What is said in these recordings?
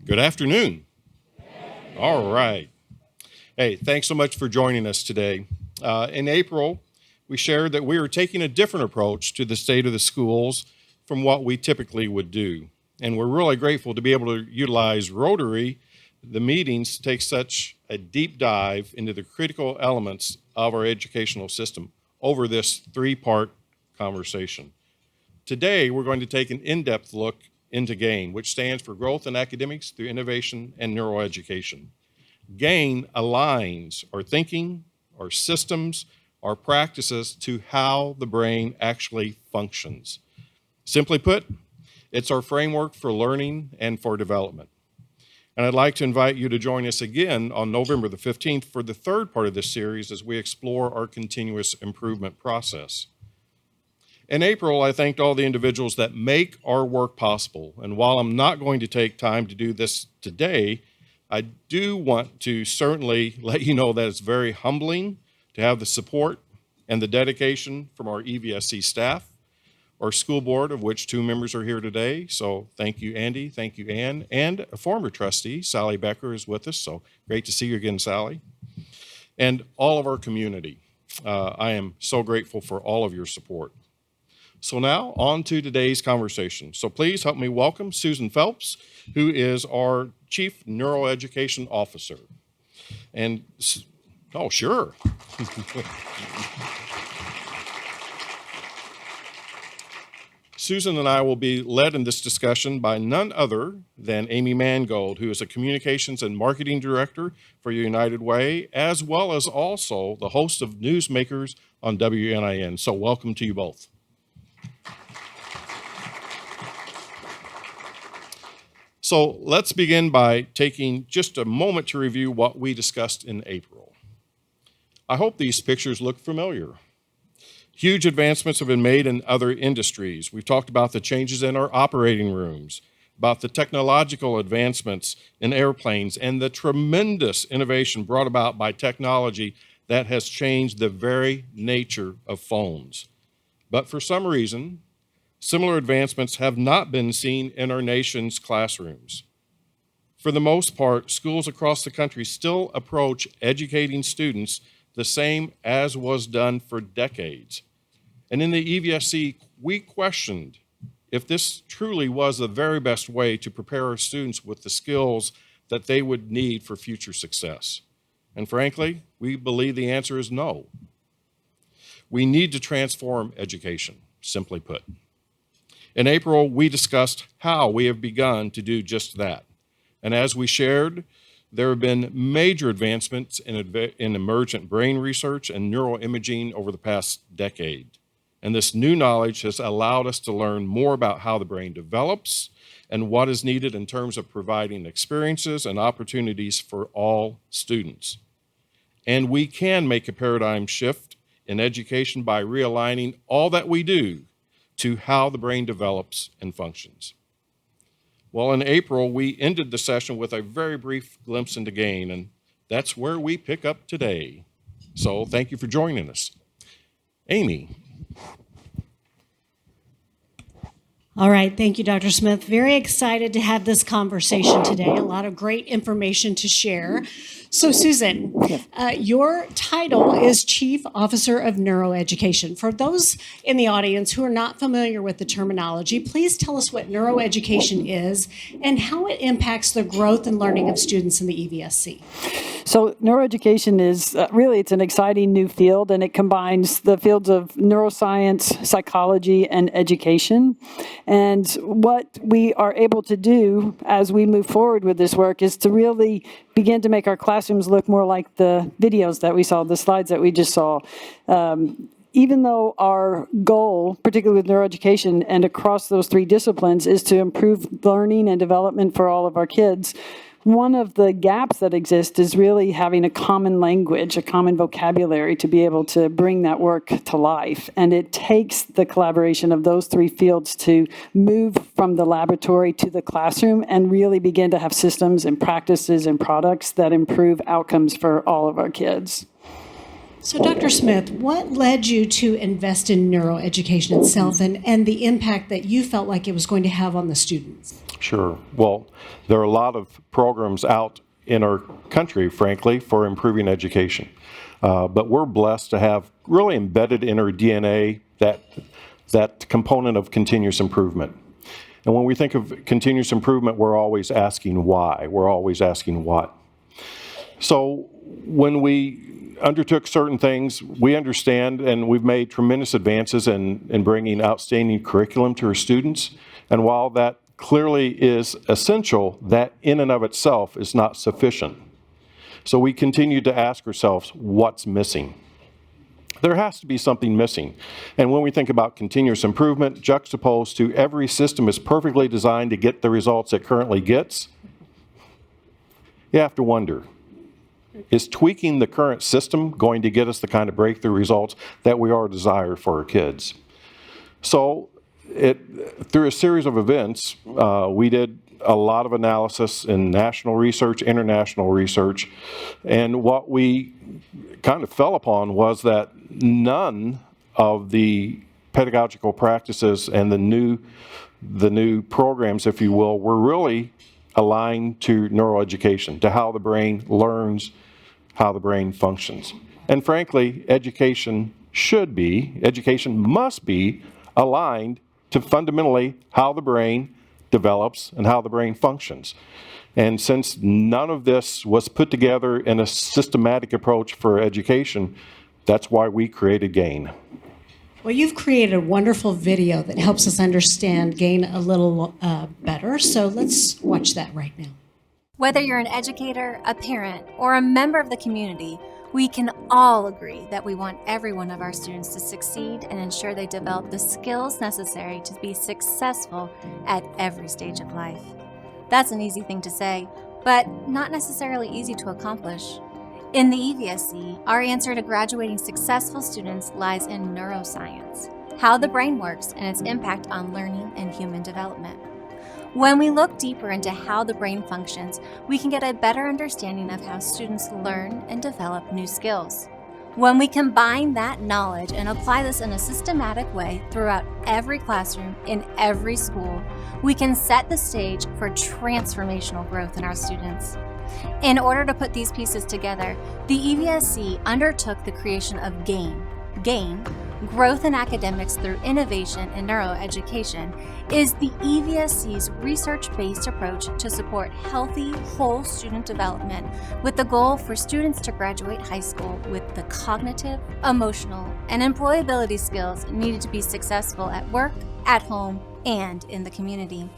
Good afternoon. All right. Hey, thanks so much for joining us today. In April, we shared that we were taking a different approach to the state of the schools from what we typically would do. And we're really grateful to be able to utilize Rotary, the meetings, to take such a deep dive into the critical elements of our educational system over this three-part conversation. Today, we're going to take an in-depth look into GAIN, which stands for Growth in Academics Through Innovation and Neuroeducation. GAIN aligns our thinking, our systems, our practices to how the brain actually functions. Simply put, it's our framework for learning and for development. And I'd like to invite you to join us again on November the 15th for the third part of this series as we explore our continuous improvement process. In April, I thanked all the individuals that make our work possible. And while I'm not going to take time to do this today, I do want to certainly let you know that it's very humbling to have the support and the dedication from our EVSC staff, our school board, of which 2 members are here today. So thank you, Andy. Thank you, Ann. And a former trustee, Sally Becker, is with us. So great to see you again, Sally. And all of our community. I am so grateful for all of your support. So now on to today's conversation. So please help me welcome Susan Phelps, who is our Chief Neuroeducation Officer. And, oh, sure. Susan and I will be led in this discussion by none other than Amy Mangold, who is a Communications and Marketing Director for United Way, as well as also the host of Newsmakers on WNIN. So welcome to you both. So let's begin by taking just a moment to review what we discussed in April. I hope these pictures look familiar. Huge advancements have been made in other industries. We've talked about the changes in our operating rooms, about the technological advancements in airplanes, and the tremendous innovation brought about by technology that has changed the very nature of phones. But for some reason, similar advancements have not been seen in our nation's classrooms. For the most part, schools across the country still approach educating students the same as was done for decades. And in the EVSC, we questioned if this truly was the very best way to prepare our students with the skills that they would need for future success. And frankly, we believe the answer is no. We need to transform education, simply put. In April, we discussed how we have begun to do just that. And as we shared, there have been major advancements in emergent brain research and neuroimaging over the past decade. And this new knowledge has allowed us to learn more about how the brain develops and what is needed in terms of providing experiences and opportunities for all students. And we can make a paradigm shift in education by realigning all that we do to how the brain develops and functions. Well, in April, we ended the session with a very brief glimpse into GAIN, and that's where we pick up today. So thank you for joining us. Amy. All right, thank you, Dr. Smith. Very excited to have this conversation today. A lot of great information to share. So, Susan, your title is Chief Officer of Neuroeducation. For those in the audience who are not familiar with the terminology, please tell us what neuroeducation is and how it impacts the growth and learning of students in the EVSC. So neuroeducation is really, it's an exciting new field, and it combines the fields of neuroscience, psychology, and education. And what we are able to do as we move forward with this work is to really begin to make our classrooms look more like the videos that we saw, the slides that we just saw. Even though our goal, particularly with neuroeducation and across those 3 disciplines, is to improve learning and development for all of our kids, one of the gaps that exist is really having a common language, a common vocabulary to be able to bring that work to life. And it takes the collaboration of those 3 fields to move from the laboratory to the classroom and really begin to have systems and practices and products that improve outcomes for all of our kids. So, Dr. Smith, what led you to invest in neuroeducation itself and the impact that you felt like it was going to have on the students? Sure. Well, there are a lot of programs out in our country, frankly, for improving education. But we're blessed to have really embedded in our DNA that component of continuous improvement. And when we think of continuous improvement, we're always asking why. We're always asking what. So when we undertook certain things, we understand, and we've made tremendous advances in bringing outstanding curriculum to our students. And while that clearly is essential, that in and of itself is not sufficient. So we continue to ask ourselves, what's missing? There has to be something missing. And when we think about continuous improvement, juxtaposed to every system is perfectly designed to get the results it currently gets, you have to wonder, is tweaking the current system going to get us the kind of breakthrough results that we all desire for our kids? So through a series of events, we did a lot of analysis in national research, international research, and what we kind of fell upon was that none of the pedagogical practices and the new programs, if you will, were really aligned to neuroeducation, to how the brain learns, how the brain functions. And frankly, education must be aligned to fundamentally how the brain develops and how the brain functions. And since none of this was put together in a systematic approach for education, that's why we created GAIN. Well, you've created a wonderful video that helps us understand GAIN a little better, so let's watch that right now. Whether you're an educator, a parent, or a member of the community, we can all agree that we want every one of our students to succeed and ensure they develop the skills necessary to be successful at every stage of life. That's an easy thing to say, but not necessarily easy to accomplish. In the EVSC, our answer to graduating successful students lies in neuroscience, how the brain works and its impact on learning and human development. When we look deeper into how the brain functions, we can get a better understanding of how students learn and develop new skills. When we combine that knowledge and apply this in a systematic way throughout every classroom in every school, we can set the stage for transformational growth in our students. In order to put these pieces together, the EVSC undertook the creation of GAIN. GAIN, Growth in Academics Through Innovation in Neuroeducation, is the EVSC's research-based approach to support healthy, whole student development with the goal for students to graduate high school with the cognitive, emotional, and employability skills needed to be successful at work, at home, and in the community.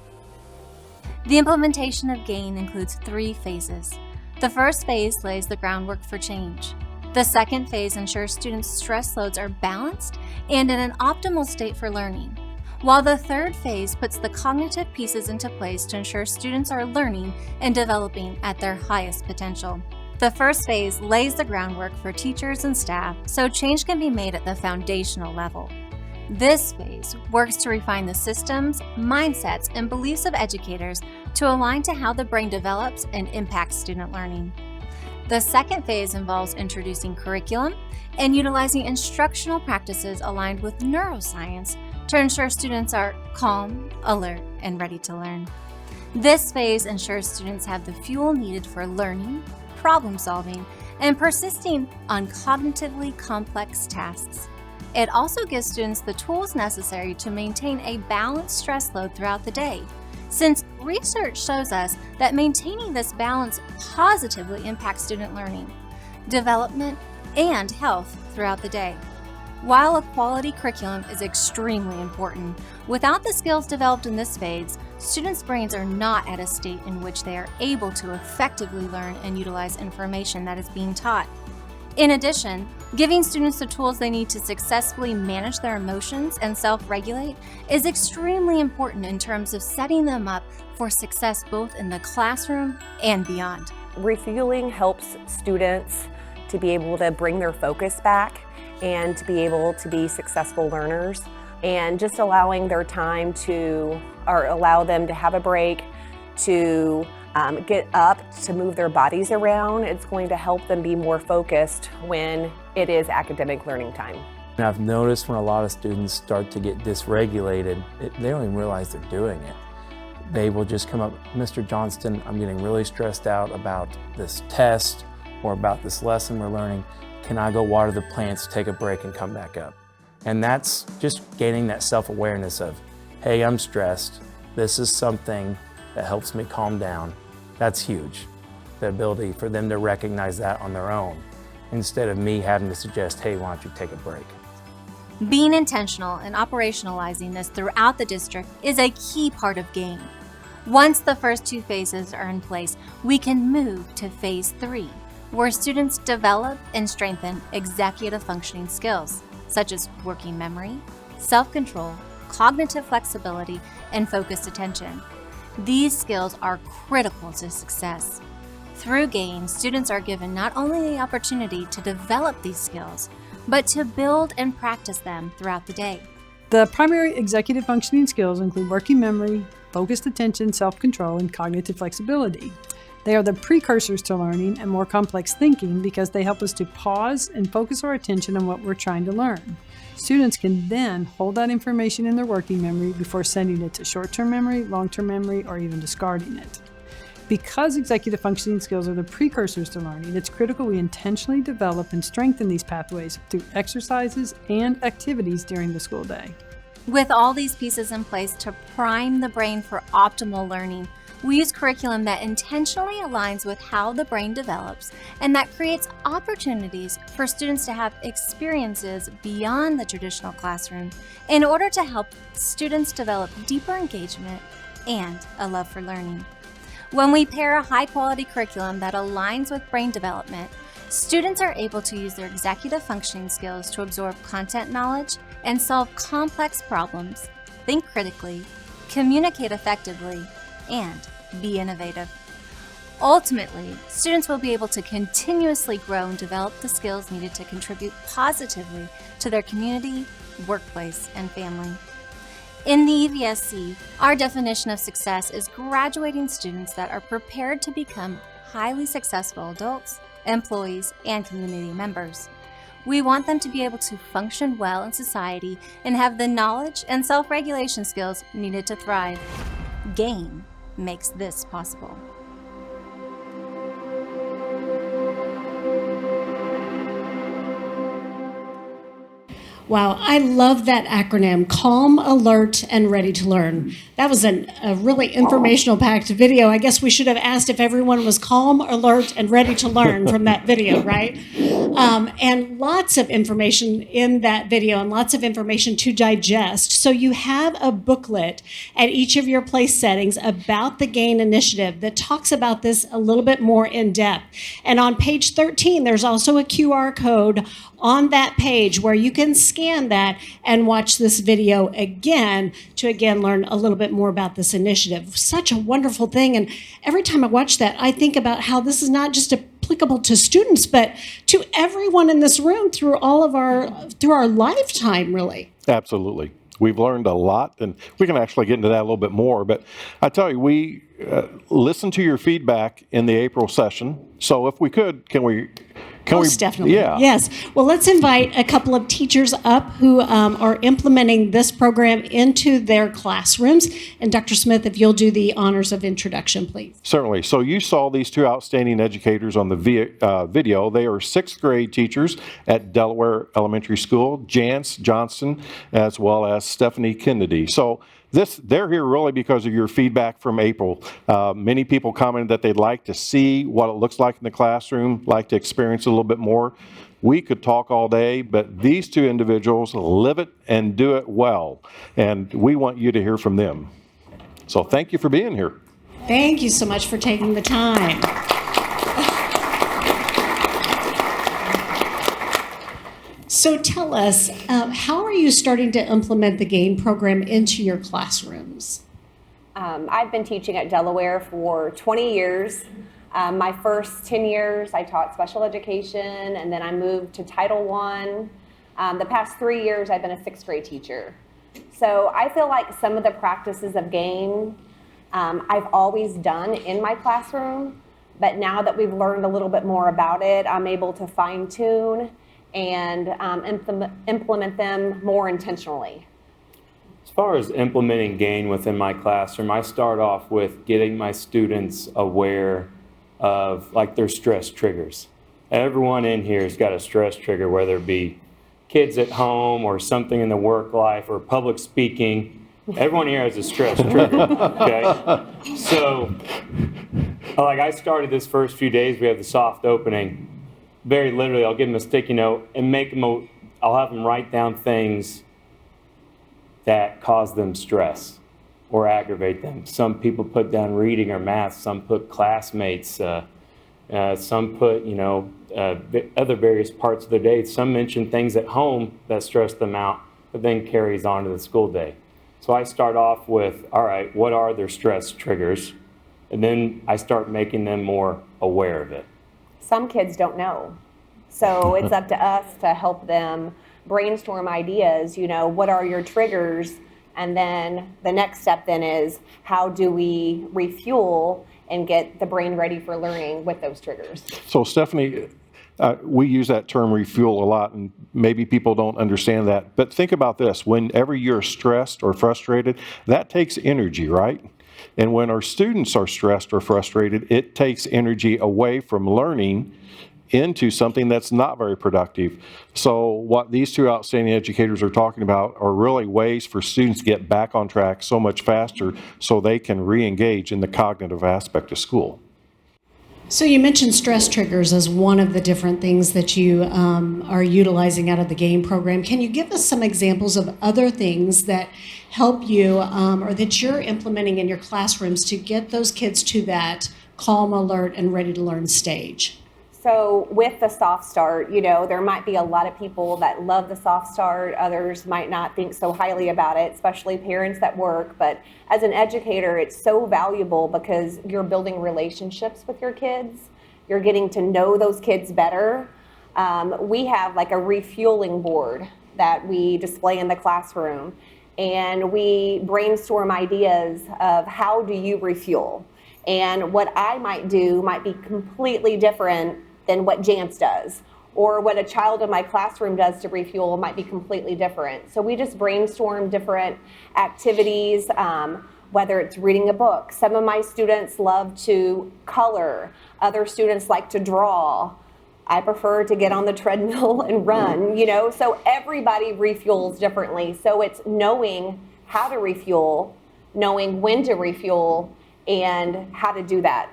The implementation of GAIN includes 3 phases. The first phase lays the groundwork for change. The second phase ensures students' stress loads are balanced and in an optimal state for learning, while the third phase puts the cognitive pieces into place to ensure students are learning and developing at their highest potential. The first phase lays the groundwork for teachers and staff so change can be made at the foundational level. This phase works to refine the systems, mindsets, and beliefs of educators to align to how the brain develops and impacts student learning. The second phase involves introducing curriculum and utilizing instructional practices aligned with neuroscience to ensure students are calm, alert, and ready to learn. This phase ensures students have the fuel needed for learning, problem solving, and persisting on cognitively complex tasks. It also gives students the tools necessary to maintain a balanced stress load throughout the day, since research shows us that maintaining this balance positively impacts student learning, development, and health throughout the day. While a quality curriculum is extremely important, without the skills developed in this phase, students' brains are not at a state in which they are able to effectively learn and utilize information that is being taught. In addition, giving students the tools they need to successfully manage their emotions and self-regulate is extremely important in terms of setting them up for success both in the classroom and beyond. Refueling helps students to be able to bring their focus back and to be able to be successful learners, and just allowing their time to, or allow them to have a break, to get up to move their bodies around. It's going to help them be more focused when it is academic learning time. And I've noticed when a lot of students start to get dysregulated, they don't even realize they're doing it. They will just come up, Mr. Johnston, I'm getting really stressed out about this test or about this lesson we're learning. Can I go water the plants, take a break, and come back up? And that's just gaining that self-awareness of, hey, I'm stressed. This is something that helps me calm down. That's huge. The ability for them to recognize that on their own, instead of me having to suggest, hey, why don't you take a break? Being intentional and operationalizing this throughout the district is a key part of GAIN. Once the first two phases are in place, we can move to phase 3, where students develop and strengthen executive functioning skills, such as working memory, self-control, cognitive flexibility, and focused attention. These skills are critical to success. Through GAIN, students are given not only the opportunity to develop these skills, but to build and practice them throughout the day. The primary executive functioning skills include working memory, focused attention, self-control, and cognitive flexibility. They are the precursors to learning and more complex thinking because they help us to pause and focus our attention on what we're trying to learn. Students can then hold that information in their working memory before sending it to short-term memory, long-term memory, or even discarding it. Because executive functioning skills are the precursors to learning, it's critical we intentionally develop and strengthen these pathways through exercises and activities during the school day. With all these pieces in place to prime the brain for optimal learning, we use curriculum that intentionally aligns with how the brain develops and that creates opportunities for students to have experiences beyond the traditional classroom in order to help students develop deeper engagement and a love for learning. When we pair a high-quality curriculum that aligns with brain development, students are able to use their executive functioning skills to absorb content knowledge and solve complex problems, think critically, communicate effectively, and be innovative. Ultimately, students will be able to continuously grow and develop the skills needed to contribute positively to their community, workplace, and family. In the EVSC, our definition of success is graduating students that are prepared to become highly successful adults, employees, and community members. We want them to be able to function well in society and have the knowledge and self-regulation skills needed to thrive. GAIN makes this possible. Wow, I love that acronym, Calm, Alert, and Ready to Learn. That was a really informational-packed video. I guess we should have asked if everyone was calm, alert, and ready to learn from that video, right? And lots of information in that video and lots of information to digest. So you have a booklet at each of your place settings about the GAIN initiative that talks about this a little bit more in depth. And on page 13, there's also a QR code on that page where you can scan that and watch this video again to again learn a little bit more about this initiative. Such a wonderful thing. And every time I watch that, I think about how this is not just applicable to students, but to everyone in this room through our lifetime, really. Absolutely. We've learned a lot, and we can actually get into that a little bit more. But I tell you, we listened to your feedback in the April session. So if we could, can we? Most definitely. Yeah. Yes. Well, let's invite a couple of teachers up who are implementing this program into their classrooms. And Dr. Smith, if you'll do the honors of introduction, please. Certainly. So you saw these two outstanding educators on the video. They are sixth grade teachers at Delaware Elementary School, Jance Johnston, as well as Stephanie Kennedy. So they're here really because of your feedback from April. Many people commented that they'd like to see what it looks like in the classroom, like to experience it a little bit more. We could talk all day, but these two individuals live it and do it well, and we want you to hear from them. So thank you for being here. Thank you so much for taking the time. So tell us, how are you starting to implement the GAIN program into your classrooms? I've been teaching at Delaware for 20 years. My first 10 years, I taught special education, and then I moved to Title I. The past 3 years, I've been a sixth grade teacher. So I feel like some of the practices of GAIN I've always done in my classroom, but now that we've learned a little bit more about it, I'm able to fine tune and implement them more intentionally. As far as implementing GAIN within my classroom, I start off with getting my students aware of like their stress triggers. Everyone in here has got a stress trigger, whether it be kids at home or something in the work life or public speaking. Everyone here has a stress trigger, okay? So, like I started this first few days, we have the soft opening. Very literally, I'll give them a sticky note and I'll have them write down things that cause them stress or aggravate them. Some people put down reading or math, some put classmates, some put, other various parts of their day. Some mention things at home that stress them out, but then carries on to the school day. So I start off with, all right, what are their stress triggers? And then I start making them more aware of it. Some kids don't know. So it's up to us to help them brainstorm ideas, what are your triggers? And then the next step then is, how do we refuel and get the brain ready for learning with those triggers? So Stephanie, we use that term refuel a lot, and maybe people don't understand that. But think about this. Whenever you're stressed or frustrated, that takes energy, right? And when our students are stressed or frustrated, it takes energy away from learning into something that's not very productive. So what these two outstanding educators are talking about are really ways for students to get back on track so much faster so they can re-engage in the cognitive aspect of school. So you mentioned stress triggers as one of the different things that you are utilizing out of the GAIN program. Can you give us some examples of other things that help you or that you're implementing in your classrooms to get those kids to that calm, alert, and ready to learn stage? So with the soft start, there might be a lot of people that love the soft start. Others might not think so highly about it, especially parents that work. But as an educator, it's so valuable because you're building relationships with your kids. You're getting to know those kids better. We have like a refueling board that we display in the classroom. And we brainstorm ideas of how do you refuel. And what I might do might be completely different than what Jance does, or what a child in my classroom does to refuel might be completely different. So we just brainstorm different activities, whether it's reading a book. Some of my students love to color. Other students like to draw. I prefer to get on the treadmill and run, so everybody refuels differently. So it's knowing how to refuel, knowing when to refuel, and how to do that.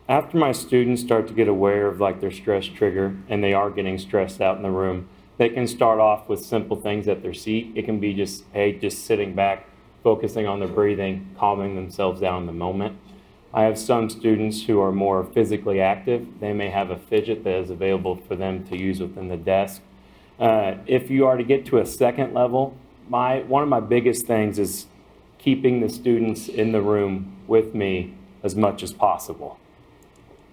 After my students start to get aware of like their stress trigger and they are getting stressed out in the room, they can start off with simple things at their seat. It can be just sitting back, focusing on their breathing, calming themselves down in the moment. I have some students who are more physically active. They may have a fidget that is available for them to use within the desk. If you are to get to a second level, one of my biggest things is keeping the students in the room with me as much as possible.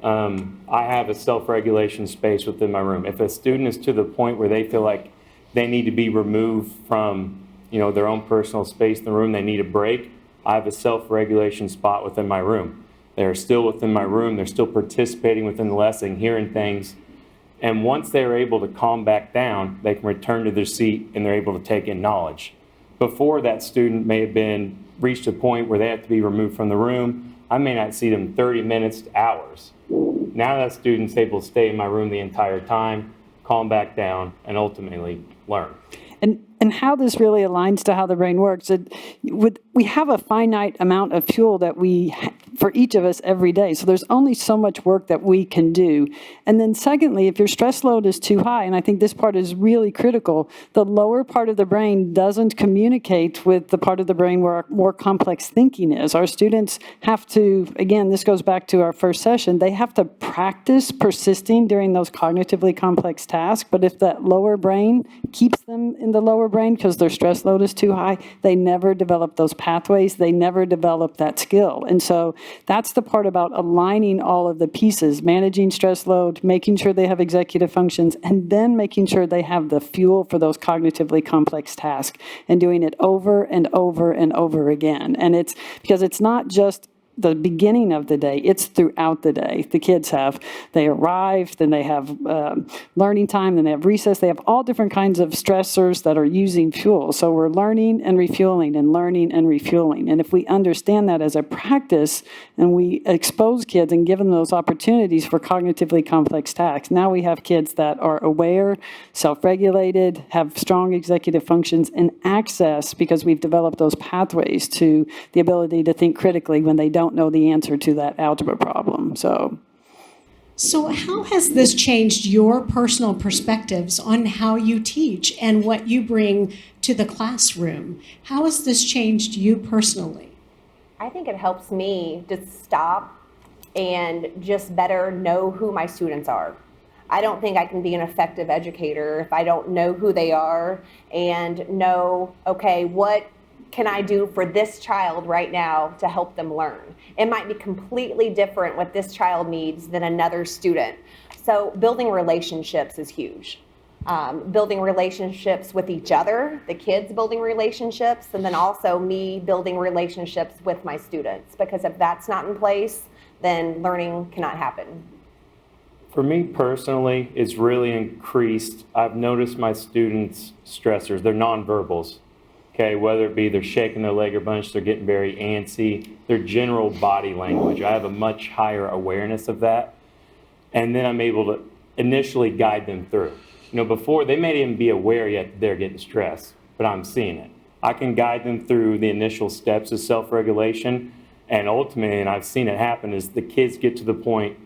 I have a self-regulation space within my room. If a student is to the point where they feel like they need to be removed from, their own personal space in the room, they need a break, I have a self-regulation spot within my room. They're still within my room, they're still participating within the lesson, hearing things. And once they're able to calm back down, they can return to their seat and they're able to take in knowledge. Before, that student may have reached a point where they have to be removed from the room. I may not see them 30 minutes to hours. Now that student's able to stay in my room the entire time, calm back down, and ultimately learn. And how this really aligns to how the brain works, we have a finite amount of fuel that for each of us every day. So there's only so much work that we can do. And then secondly, if your stress load is too high, and I think this part is really critical, the lower part of the brain doesn't communicate with the part of the brain where our more complex thinking is. Our students have to, again, this goes back to our first session, they have to practice persisting during those cognitively complex tasks. But if that lower brain keeps them in the lower brain because their stress load is too high, they never develop those pathways, they never develop that skill. And so That's the part about aligning all of the pieces, managing stress load, making sure they have executive functions, and then making sure they have the fuel for those cognitively complex tasks, and doing it over and over and over again. And it's because it's not just the beginning of the day, it's throughout the day. The kids they arrive, then they have learning time, then they have recess. They have all different kinds of stressors that are using fuel. So we're learning and refueling and learning and refueling. And if we understand that as a practice and we expose kids and give them those opportunities for cognitively complex tasks, now we have kids that are aware, self-regulated, have strong executive functions, and access, because we've developed those pathways to the ability to think critically when they don't know the answer to that algebra problem. So how has this changed your personal perspectives on how you teach and what you bring to the classroom? How has this changed you personally? I think it helps me to stop and just better know who my students are. I don't think I can be an effective educator if I don't know who they are and know, okay, what can I do for this child right now to help them learn? It might be completely different what this child needs than another student. So building relationships is huge. Building relationships with each other, the kids building relationships, and then also me building relationships with my students. Because if that's not in place, then learning cannot happen. For me personally, it's really increased. I've noticed my students' stressors, their nonverbals. Okay, whether it be they're shaking their leg or bunch, they're getting very antsy, their general body language. I have a much higher awareness of that. And then I'm able to initially guide them through. Before, they may even be aware yet they're getting stressed, but I'm seeing it. I can guide them through the initial steps of self-regulation. And ultimately, and I've seen it happen, is the kids get to the point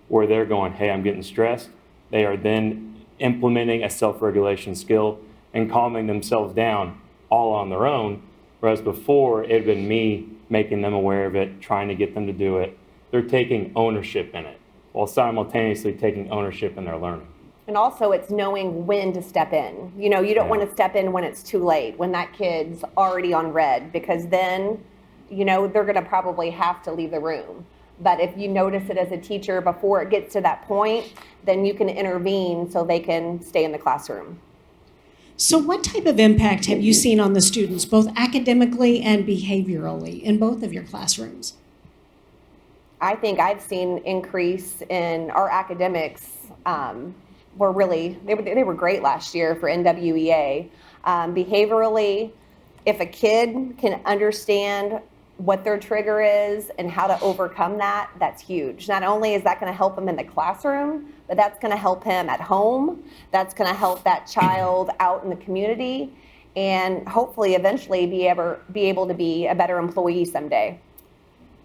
where they're going, hey, I'm getting stressed. They are then implementing a self-regulation skill and calming themselves down all on their own, whereas before it had been me making them aware of it, trying to get them to do it. They're taking ownership in it while simultaneously taking ownership in their learning. And also it's knowing when to step in. You don't want to step in when it's too late, when that kid's already on red, because then, they're going to probably have to leave the room. But if you notice it as a teacher before it gets to that point, then you can intervene so they can stay in the classroom. So what type of impact have you seen on the students, both academically and behaviorally, in both of your classrooms? I think I've seen increase in our academics. They were great last year for NWEA. Behaviorally, if a kid can understand what their trigger is and how to overcome that, that's huge. Not only is that going to help them in the classroom, but that's going to help him at home. That's going to help that child out in the community, and hopefully eventually be able to be a better employee someday.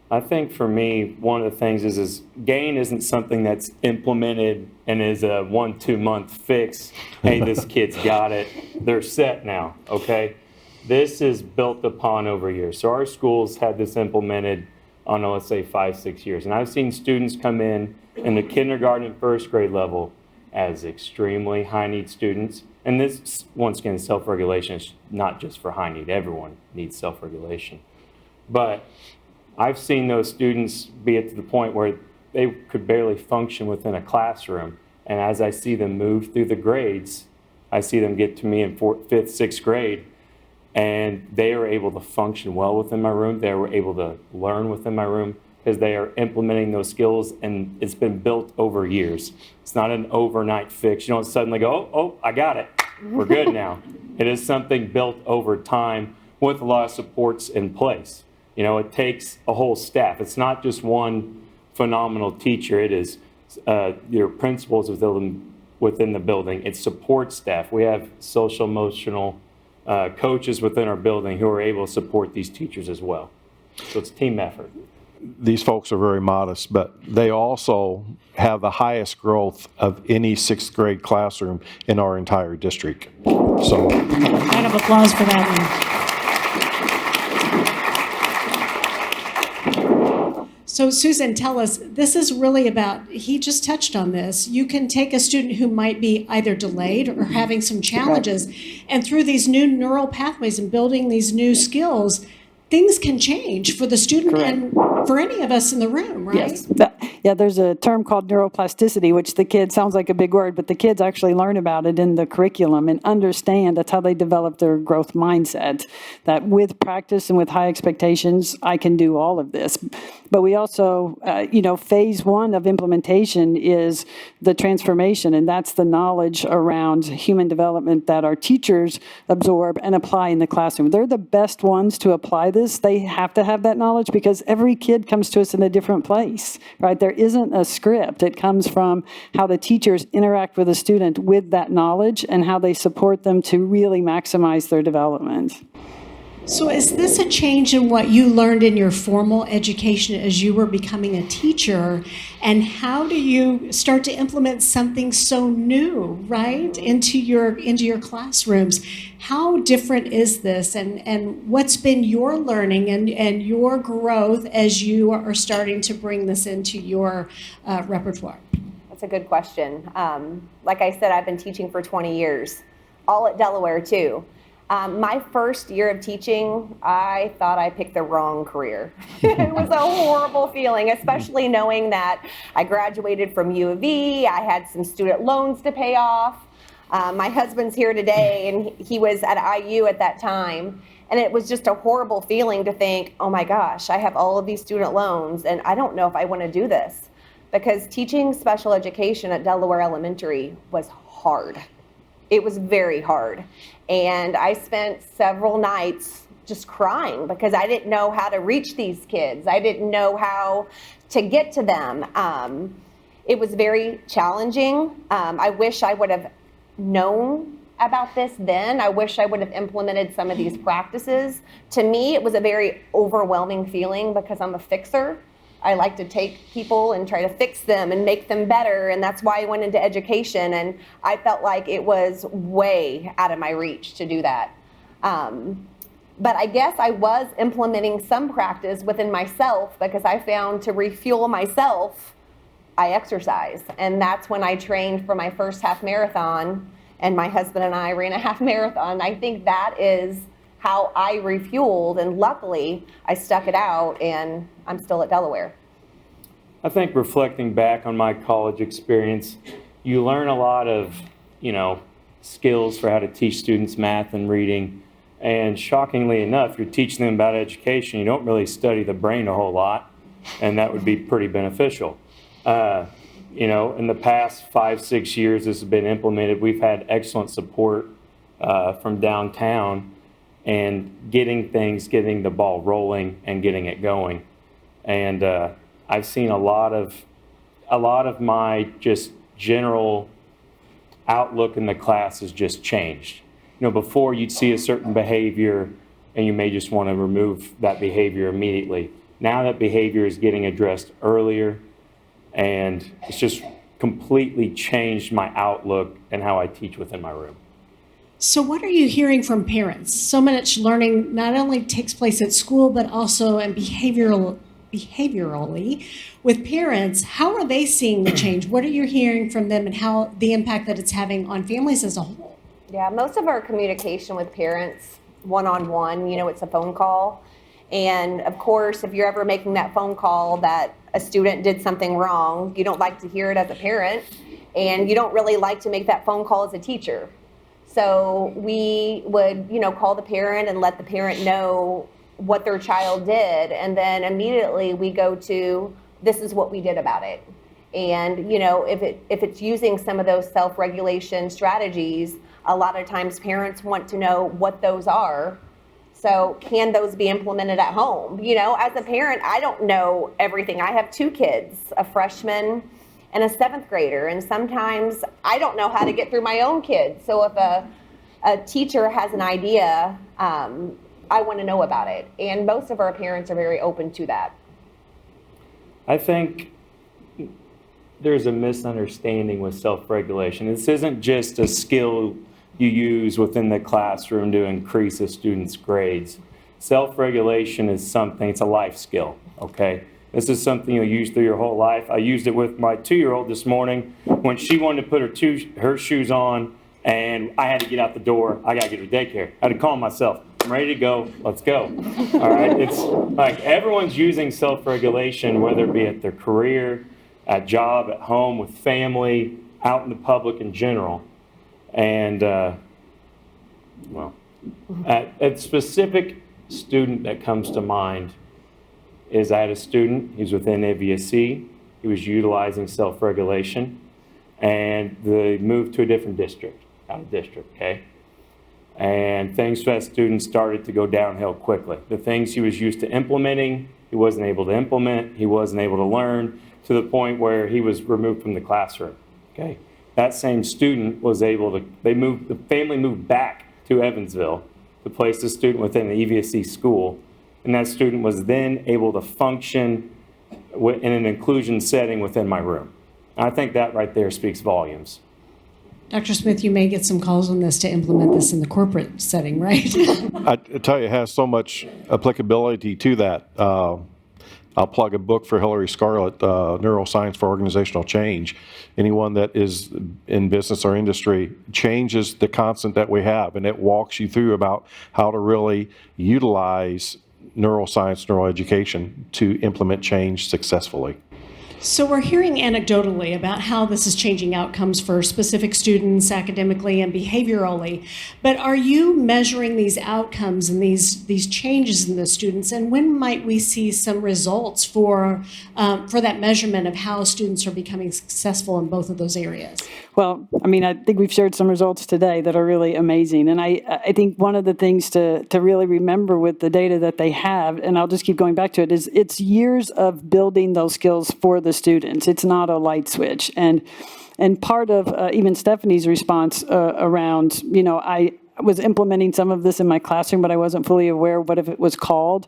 I think for me, one of the things is GAIN isn't something that's implemented and is a 1-2 month fix. Hey, this kid's got it. They're set now, okay? This is built upon over years. So our schools had this implemented on, let's say, 5-6 years. And I've seen students come in the kindergarten and first grade level as extremely high need students. And this, once again, self-regulation is not just for high need. Everyone needs self-regulation. But I've seen those students be at the point where they could barely function within a classroom. And as I see them move through the grades, I see them get to me in 4th, 5th, 6th grade, and they are able to function well within my room. They were able to learn within my room because they are implementing those skills, and it's been built over years. It's not an overnight fix. You don't suddenly go, oh, I got it. We're good now. It is something built over time with a lot of supports in place. It takes a whole staff. It's not just one phenomenal teacher. It is your principals within the building. It's support staff. We have social emotional coaches within our building who are able to support these teachers as well. So it's a team effort. These folks are very modest, but they also have the highest growth of any 6th grade classroom in our entire district. So, Round of applause for that one. So Susan, tell us, this is really about, he just touched on this, you can take a student who might be either delayed or having some challenges, and through these new neural pathways and building these new skills, things can change for the student Correct. and for any of us in the room, right? Yes. Yeah, there's a term called neuroplasticity, which the kids, sounds like a big word, but the kids actually learn about it in the curriculum and understand. That's how they develop their growth mindset, that with practice and with high expectations, I can do all of this. But we also, phase one of implementation is the transformation, and that's the knowledge around human development that our teachers absorb and apply in the classroom. They're the best ones to apply this. They have to have that knowledge because every kid comes to us in a different place, right? There isn't a script. It comes from how the teachers interact with the student with that knowledge and how they support them to really maximize their development. So is this a change in what you learned in your formal education as you were becoming a teacher? And how do you start to implement something so new, right, into your classrooms? How different is this? And what's been your learning and your growth as you are starting to bring this into your repertoire? That's a good question. Like I said, I've been teaching for 20 years, all at Delaware too. My first year of teaching, I thought I picked the wrong career. It was a horrible feeling, especially knowing that I graduated from U of E, I had some student loans to pay off. My husband's here today, and he was at IU at that time. And it was just a horrible feeling to think, oh my gosh, I have all of these student loans, and I don't know if I want to do this. Because teaching special education at Delaware Elementary was hard. It was very hard. And I spent several nights just crying because I didn't know how to reach these kids. I didn't know how to get to them. It was very challenging. I wish I would have known about this then. I wish I would have implemented some of these practices. To me, it was a very overwhelming feeling because I'm a fixer. I like to take people and try to fix them and make them better, and that's why I went into education, and I felt like it was way out of my reach to do that. But I guess I was implementing some practice within myself because I found to refuel myself, I exercise, and that's when I trained for my first half marathon, and my husband and I ran a half marathon. I think that is how I refueled, and luckily I stuck it out, and I'm still at Delaware. I think reflecting back on my college experience, you learn a lot of, skills for how to teach students math and reading. And shockingly enough, you're teaching them about education. You don't really study the brain a whole lot, and that would be pretty beneficial. In the past 5-6 years this has been implemented, we've had excellent support from downtown and getting the ball rolling and getting it going. And I've seen a lot of my just general outlook in the class has just changed. Before you'd see a certain behavior and you may just want to remove that behavior immediately. Now that behavior is getting addressed earlier, and it's just completely changed my outlook and how I teach within my room. So what are you hearing from parents? So much learning not only takes place at school, but also in behaviorally with parents. How are they seeing the change? What are you hearing from them and how the impact that it's having on families as a whole? Yeah, most of our communication with parents, one-on-one, it's a phone call. And of course, if you're ever making that phone call that a student did something wrong, you don't like to hear it as a parent, and you don't really like to make that phone call as a teacher. So we would, call the parent and let the parent know what their child did, and then immediately we go to, this is what we did about it. And if it's using some of those self-regulation strategies, a lot of times parents want to know what those are. So can those be implemented at home? As a parent, I don't know everything. I have 2 kids, a freshman and a 7th grader, and sometimes I don't know how to get through my own kids. So if a teacher has an idea, I want to know about it. And most of our parents are very open to that. I think there's a misunderstanding with self-regulation. This isn't just a skill you use within the classroom to increase a student's grades. Self-regulation is something, it's a life skill, okay? This is something you'll use through your whole life. I used it with my 2-year-old this morning when she wanted to put her shoes on and I had to get out the door. I got to get her to daycare. I had to calm myself. I'm ready to go. Let's go. All right. It's like everyone's using self-regulation, whether it be at their career, at job, at home, with family, out in the public in general. And, a specific student that comes to mind is I had a student, he's within EVSC, he was utilizing self-regulation, and they moved to a different district, out of district, okay? And things for that student started to go downhill quickly. The things he was used to implementing, he wasn't able to implement, he wasn't able to learn, to the point where he was removed from the classroom, okay? That same student was able to, the family moved back to Evansville to place the student within the EVSC school, and that student was then able to function in an inclusion setting within my room. I think that right there speaks volumes. Dr. Smith, you may get some calls on this to implement this in the corporate setting, right? I tell you, it has so much applicability to that. I'll plug a book for Hillary Scarlett, Neuroscience for Organizational Change. Anyone that is in business or industry, change is the constant that we have, and it walks you through about how to really utilize neuroscience, neuroeducation to implement change successfully. So we're hearing anecdotally about how this is changing outcomes for specific students academically and behaviorally, but are you measuring these outcomes and these changes in the students, and when might we see some results for that measurement of how students are becoming successful in both of those areas? Well, I mean, I think we've shared some results today that are really amazing. And I think one of the things to really remember with the data that they have, and I'll just keep going back to it, is it's years of building those skills for the students. It's not a light switch. And part of even Stephanie's response around, I was implementing some of this in my classroom, but I wasn't fully aware of what it was called.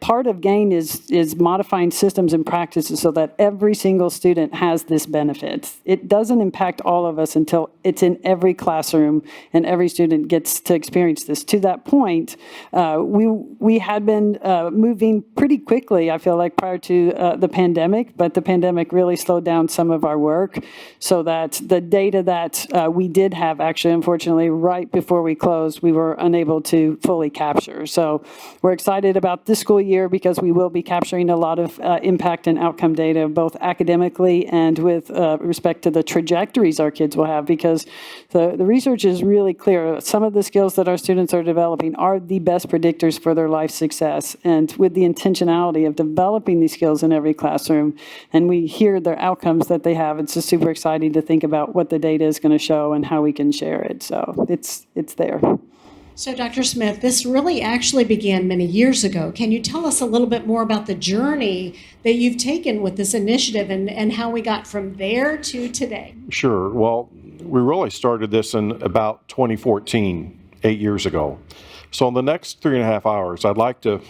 Part of GAIN is modifying systems and practices so that every single student has this benefit. It doesn't impact all of us until it's in every classroom and every student gets to experience this. To that point, we had been moving pretty quickly, I feel like, prior to the pandemic, but the pandemic really slowed down some of our work so that the data that we did have, actually, unfortunately, right before we closed, we were unable to fully capture. So we're excited about this school year because we will be capturing a lot of impact and outcome data, both academically and with respect to the trajectories our kids will have, because the research is really clear. Some of the skills that our students are developing are the best predictors for their life success. And with the intentionality of developing these skills in every classroom, and we hear their outcomes that they have, it's just super exciting to think about what the data is going to show and how we can share it. So it's there. So, Dr. Smith, this really actually began many years ago. Can you tell us a little bit more about the journey that you've taken with this initiative and how we got from there to today? Sure. Well, we really started this in about 2014, 8 years ago. So in the next 3.5 hours, I'd like to,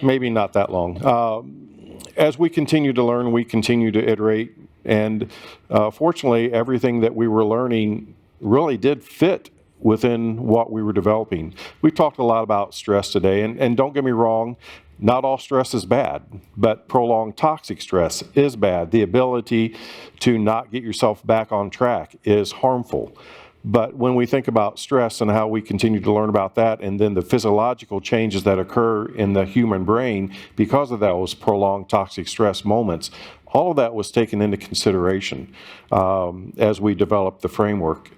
maybe not that long. As we continue to learn, we continue to iterate. And fortunately, everything that we were learning really did fit within what we were developing. We've talked a lot about stress today, and don't get me wrong, not all stress is bad, but prolonged toxic stress is bad. The ability to not get yourself back on track is harmful. But when we think about stress and how we continue to learn about that, and then the physiological changes that occur in the human brain because of those prolonged toxic stress moments, all of that was taken into consideration as we developed the framework.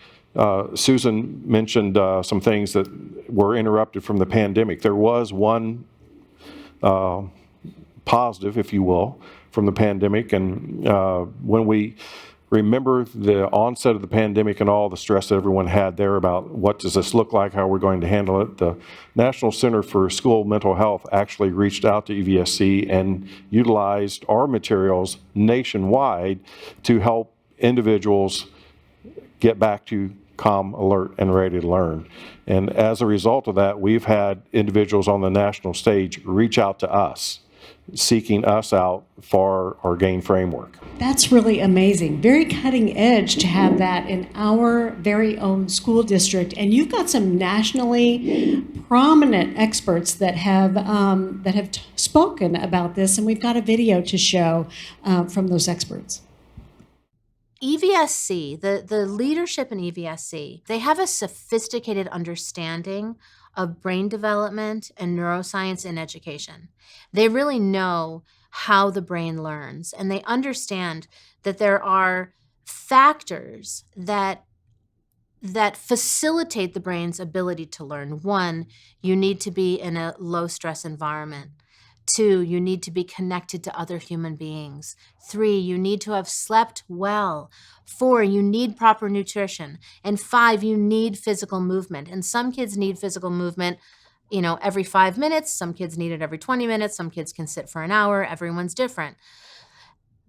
Susan mentioned some things that were interrupted from the pandemic. There was one positive, if you will, from the pandemic, and when we remember the onset of the pandemic and all the stress that everyone had there about what does this look like, how we're going to handle it, the National Center for School Mental Health actually reached out to EVSC and utilized our materials nationwide to help individuals get back to calm, alert, and ready to learn. And as a result of that, we've had individuals on the national stage reach out to us, seeking us out for our GAIN framework. That's really amazing. Very cutting edge to have that in our very own school district. And you've got some nationally prominent experts that have spoken about this, and we've got a video to show from those experts. EVSC, the leadership in EVSC, they have a sophisticated understanding of brain development and neuroscience in education. They really know how the brain learns, and they understand that there are factors that facilitate the brain's ability to learn. One, you need to be in a low stress environment. 2, you need to be connected to other human beings. 3, you need to have slept well. 4, you need proper nutrition. And 5, you need physical movement. And some kids need physical movement, every 5 minutes. Some kids need it every 20 minutes. Some kids can sit for an hour. Everyone's different.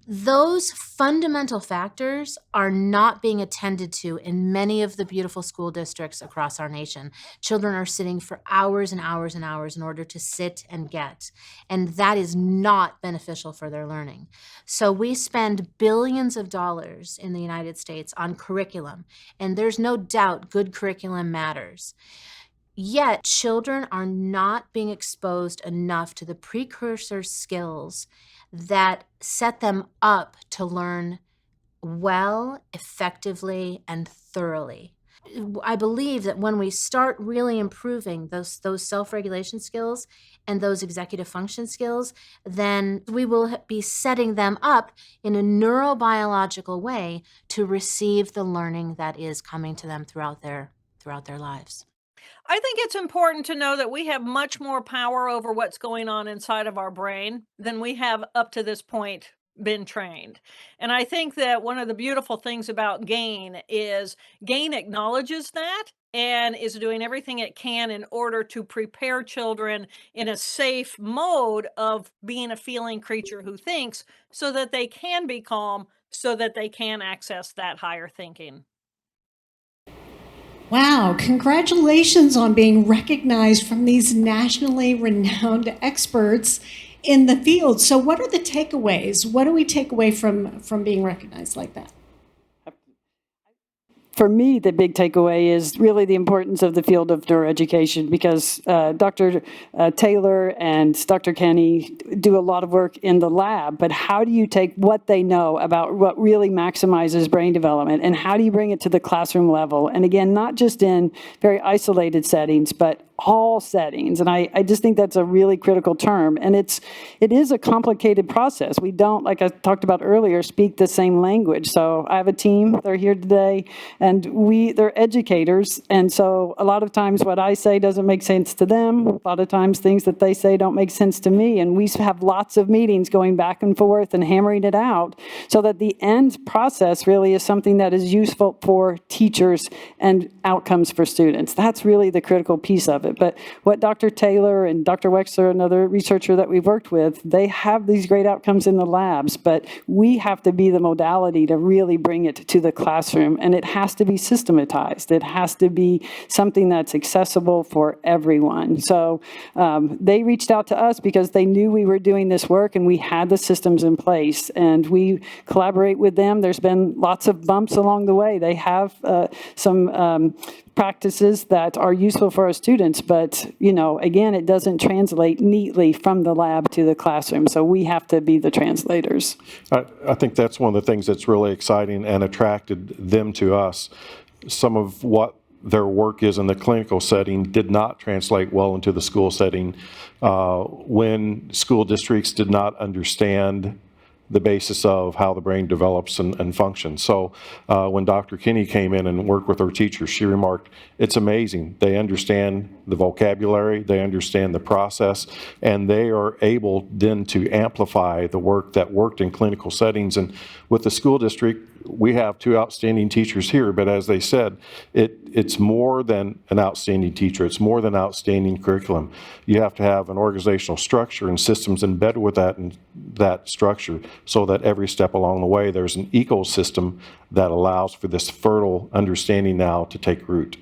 Those fundamental factors are not being attended to in many of the beautiful school districts across our nation. Children are sitting for hours and hours and hours in order to sit and get, and that is not beneficial for their learning. So we spend billions of dollars in the United States on curriculum, and there's no doubt good curriculum matters. Yet children are not being exposed enough to the precursor skills that set them up to learn well, effectively, and thoroughly. I believe that when we start really improving those self-regulation skills and those executive function skills, then we will be setting them up in a neurobiological way to receive the learning that is coming to them throughout their lives. I think it's important to know that we have much more power over what's going on inside of our brain than we have up to this point been trained. And I think that one of the beautiful things about GAIN is GAIN acknowledges that and is doing everything it can in order to prepare children in a safe mode of being a feeling creature who thinks, so that they can be calm, so that they can access that higher thinking. Wow, congratulations on being recognized from these nationally renowned experts in the field. So what are the takeaways? What do we take away from being recognized like that? For me, the big takeaway is really the importance of the field of neuroeducation, because Dr. Taylor and Dr. Kenny do a lot of work in the lab, but how do you take what they know about what really maximizes brain development, and how do you bring it to the classroom level? And again, not just in very isolated settings, but all settings. And I just think that's a really critical term. And it is a complicated process. We don't, like I talked about earlier, speak the same language. So I have a team, they're here today, and they're educators. And so a lot of times what I say doesn't make sense to them. A lot of times things that they say don't make sense to me. And we have lots of meetings going back and forth and hammering it out, so that the end process really is something that is useful for teachers and outcomes for students. That's really the critical piece of it. But what Dr. Taylor and Dr. Wexler, another researcher that we've worked with, they have these great outcomes in the labs, but we have to be the modality to really bring it to the classroom, and it has to be systematized. It has to be something that's accessible for everyone. So they reached out to us because they knew we were doing this work and we had the systems in place, and we collaborate with them. There's been lots of bumps along the way. They have some practices that are useful for our students, but again, it doesn't translate neatly from the lab to the classroom, so we have to be the translators. I think that's one of the things that's really exciting and attracted them to us. Some of what their work is in the clinical setting did not translate well into the school setting when school districts did not understand the basis of how the brain develops and functions. So when Dr. Kinney came in and worked with her teachers, she remarked, it's amazing. They understand the vocabulary, they understand the process, and they are able then to amplify the work that worked in clinical settings. And with the school district, we have 2 outstanding teachers here, but as they said, it's more than an outstanding teacher. It's more than outstanding curriculum. You have to have an organizational structure and systems embedded with that structure, so that every step along the way, there's an ecosystem that allows for this fertile understanding now to take root.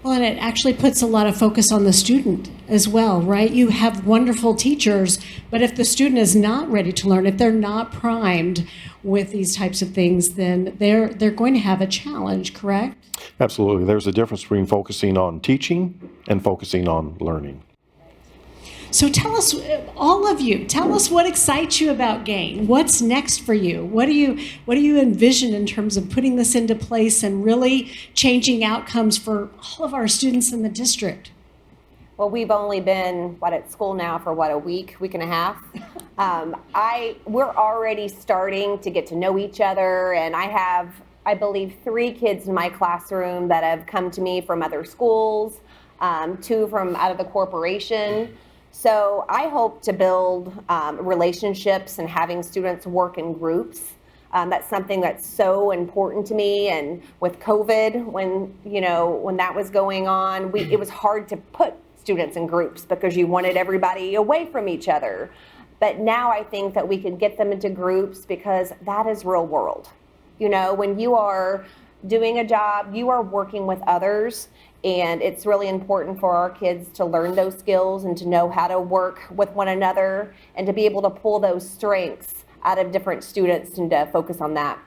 Well, and it actually puts a lot of focus on the student as well, right? You have wonderful teachers, but if the student is not ready to learn, if they're not primed with these types of things, then they're going to have a challenge, correct? Absolutely. There's a difference between focusing on teaching and focusing on learning. So tell us, all of you, tell us what excites you about GAIN. What's next for you? What do you envision in terms of putting this into place and really changing outcomes for all of our students in the district? Well, we've only been, at school now for a week and a half. We're already starting to get to know each other, and I have, I believe, 3 kids in my classroom that have come to me from other schools, 2 from out of the corporation. So I hope to build relationships and having students work in groups. That's something that's so important to me. And with COVID, when that was going on, it was hard to put students in groups because you wanted everybody away from each other. But now I think that we can get them into groups because that is real world. When you are doing a job, you are working with others, and it's really important for our kids to learn those skills and to know how to work with one another and to be able to pull those strengths out of different students and to focus on that.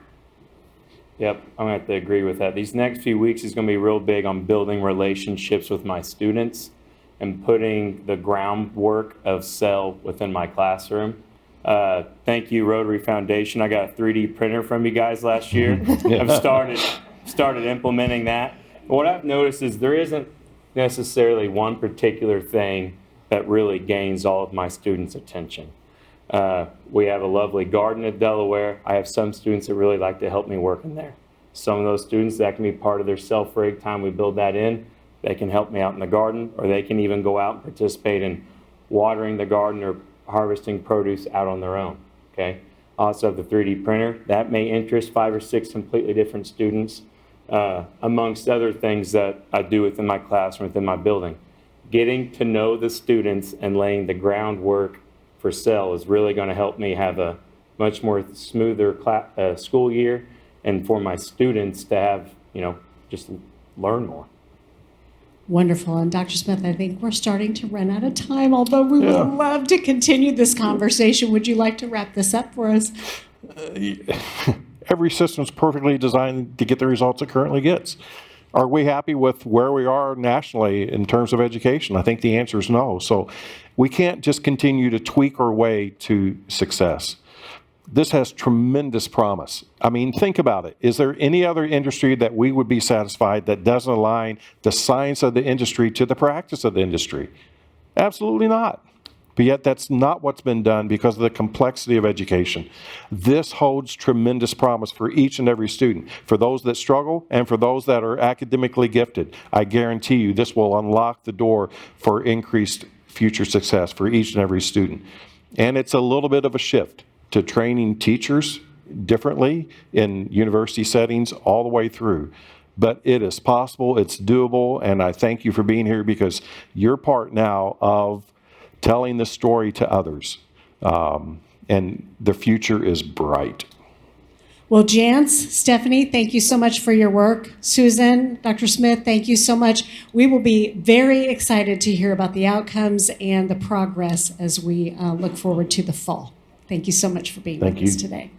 Yep, I'm going to have to agree with that. These next few weeks is going to be real big on building relationships with my students and putting the groundwork of SEL within my classroom. Thank you, Rotary Foundation. I got a 3D printer from you guys last year. I've started implementing that. What I've noticed is there isn't necessarily one particular thing that really gains all of my students' attention. We have a lovely garden at Delaware. I have some students that really like to help me work in there. Some of those students, that can be part of their self-rig time. We build that in. They can help me out in the garden, or they can even go out and participate in watering the garden or harvesting produce out on their own, okay? Also have the 3D printer. That may interest 5 or 6 completely different students, amongst other things that I do within my classroom, within my building. Getting to know the students and laying the groundwork for SEL is really going to help me have a much more smoother school year, and for my students to have, just learn more. Wonderful. And Dr. Smith, I think we're starting to run out of time, although we would love to continue this conversation. Would you like to wrap this up for us? Every system is perfectly designed to get the results it currently gets. Are we happy with where we are nationally in terms of education? I think the answer is no. So we can't just continue to tweak our way to success. This has tremendous promise. I mean, think about it. Is there any other industry that we would be satisfied that doesn't align the science of the industry to the practice of the industry? Absolutely not. But yet that's not what's been done because of the complexity of education. This holds tremendous promise for each and every student, for those that struggle and for those that are academically gifted. I guarantee you this will unlock the door for increased future success for each and every student. And it's a little bit of a shift to training teachers differently in university settings all the way through. But it is possible, it's doable, and I thank you for being here because you're part now of telling the story to others. And the future is bright. Well, Jance, Stephanie, thank you so much for your work. Susan, Dr. Smith, thank you so much. We will be very excited to hear about the outcomes and the progress as we look forward to the fall. Thank you so much for being with us today.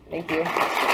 Thank you.